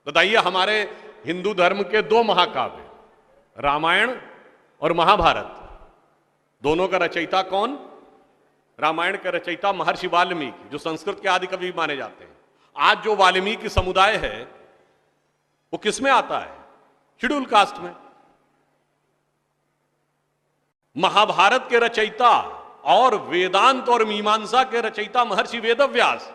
बताइए, हमारे हिंदू धर्म के दो महाकाव्य रामायण और महाभारत, दोनों का रचयिता कौन? रामायण का रचयिता महर्षि वाल्मीकि, जो संस्कृत के आदि कवि माने जाते हैं। आज जो वाल्मीकि समुदाय है वो किसमें आता है? शेड्यूल कास्ट में। महाभारत के रचयिता और वेदांत और मीमांसा के रचयिता महर्षि वेदव्यास,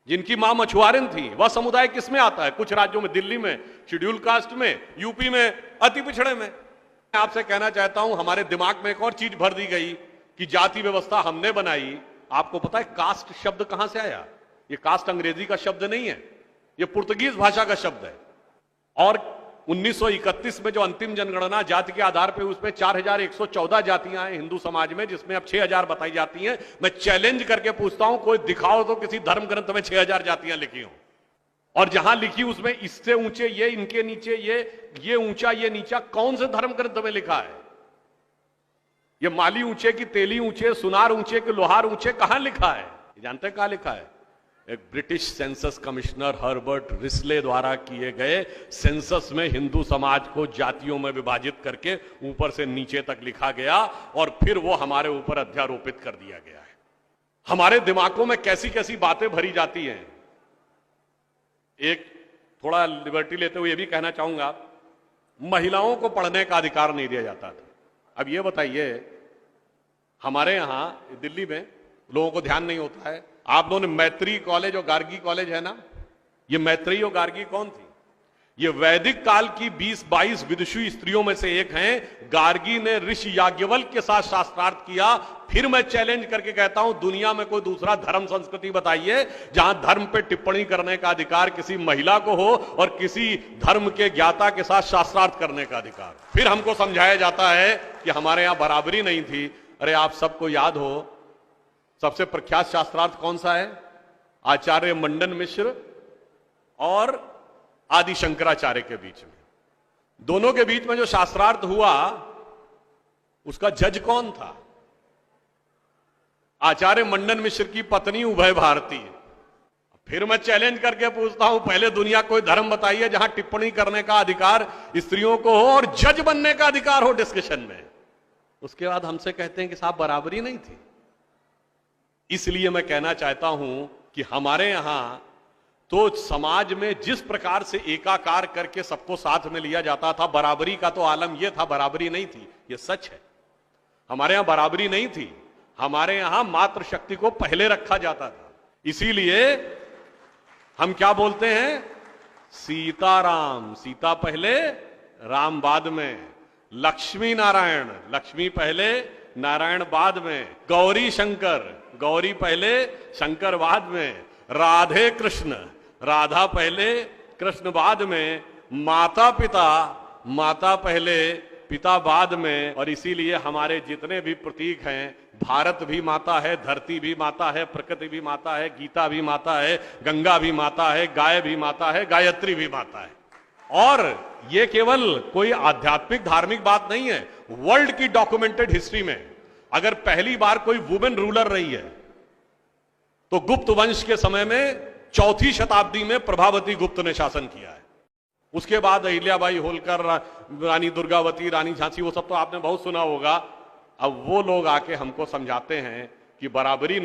जिनकी मां मछुआरिन थी, वह समुदाय किसमें आता है? कुछ राज्यों में, दिल्ली में शेड्यूल कास्ट में, यूपी में अति पिछड़े में। मैं आपसे कहना चाहता हूं, हमारे दिमाग में एक और चीज भर दी गई कि जाति व्यवस्था हमने बनाई। आपको पता है कास्ट शब्द कहां से आया? ये कास्ट अंग्रेजी का शब्द नहीं है, ये पुर्तगीज भाषा का शब्द है। और 1931 में जो अंतिम जनगणना जाति के आधार पर, उसमें 4114 जातियां हैं हिंदू समाज में, जिसमें अब 6000 बताई जाती हैं। मैं चैलेंज करके पूछता हूं, कोई दिखाओ तो किसी धर्म ग्रंथ में 6000 जातियां लिखी हो, और जहां लिखी उसमें इससे ऊंचे ये, इनके नीचे ये ऊंचा, ये नीचा, कौन से धर्म ग्रंथ में लिखा है? ये माली ऊंचे की तेली ऊंचे, सुनार ऊंचे कि लोहार ऊंचे, कहां लिखा है? जानते हैं कहां लिखा है? एक British census commissioner Herbert Risley द्वारा किए गए सेंसस में हिंदू समाज को जातियों में विभाजित करके ऊपर से नीचे तक लिखा गया, और फिर वो हमारे ऊपर अध्यारोपित कर दिया गया है। हमारे दिमागों में कैसी कैसी बातें भरी जाती हैं। एक थोड़ा लिबर्टी लेते हुए यह भी कहना चाहूंगा, महिलाओं को पढ़ने का अधिकार नहीं दिया जाता था। अब ये बताइए, हमारे यहां दिल्ली में लोगों को ध्यान नहीं होता है, आप लोगों ने मैत्री कॉलेज और गार्गी कॉलेज है ना, ये मैत्री और गार्गी कौन थी? ये वैदिक काल की 20-22 विदुषी स्त्रियों में से एक हैं। गार्गी ने ऋषि याज्ञवल्क्य के साथ शास्त्रार्थ किया। फिर मैं चैलेंज करके कहता हूं, दुनिया में कोई दूसरा धर्म संस्कृति बताइए जहां धर्म पे टिप्पणी करने का अधिकार किसी महिला को हो और किसी धर्म के ज्ञाता के साथ शास्त्रार्थ करने का अधिकार। फिर हमको समझाया जाता है कि हमारे यहां बराबरी नहीं थी। अरे आप सबको याद हो, सबसे प्रख्यात शास्त्रार्थ कौन सा है? आचार्य मंडन मिश्र और आदि शंकराचार्य के बीच में। दोनों के बीच में जो शास्त्रार्थ हुआ, उसका जज कौन था? आचार्य मंडन मिश्र की पत्नी उभय भारती। फिर मैं चैलेंज करके पूछता हूं, पहले दुनिया कोई धर्म बताइए जहां टिप्पणी करने का अधिकार स्त्रियों को हो और जज बनने का अधिकार हो डिस्कशन में। उसके बाद हमसे कहते हैं कि साहब बराबरी नहीं थी। इसलिए मैं कहना चाहता हूं कि हमारे यहां तो समाज में जिस प्रकार से एकाकार करके सबको साथ में लिया जाता था, बराबरी का तो आलम यह था, बराबरी नहीं थी। यह सच है, हमारे यहां बराबरी नहीं थी। हमारे यहां मातृशक्ति को पहले रखा जाता था। इसीलिए हम क्या बोलते हैं? सीताराम, सीता पहले राम बाद में। लक्ष्मी नारायण, लक्ष्मी पहले नारायण बाद में। गौरी शंकर, गौरी पहले शंकर बाद में। राधे कृष्ण, राधा पहले कृष्ण बाद में। माता पिता, माता पहले पिता बाद में। और इसीलिए हमारे जितने भी प्रतीक हैं, भारत भी माता है, धरती भी माता है, प्रकृति भी माता है, गीता भी माता है, गंगा भी माता है, गाय भी माता है, गायत्री भी माता है। और ये केवल कोई आध्यात्मिक धार्मिक बात नहीं है। वर्ल्ड की डॉक्यूमेंटेड हिस्ट्री में अगर पहली बार कोई वुमेन रूलर रही है तो गुप्त वंश के समय में 4वीं शताब्दी में प्रभावती गुप्त ने शासन किया है। उसके बाद अहिल्याबाई होलकर, रानी दुर्गावती, रानी झांसी, वो सब तो आपने बहुत सुना होगा। अब वो लोग आके हमको समझाते हैं कि बराबरी नहीं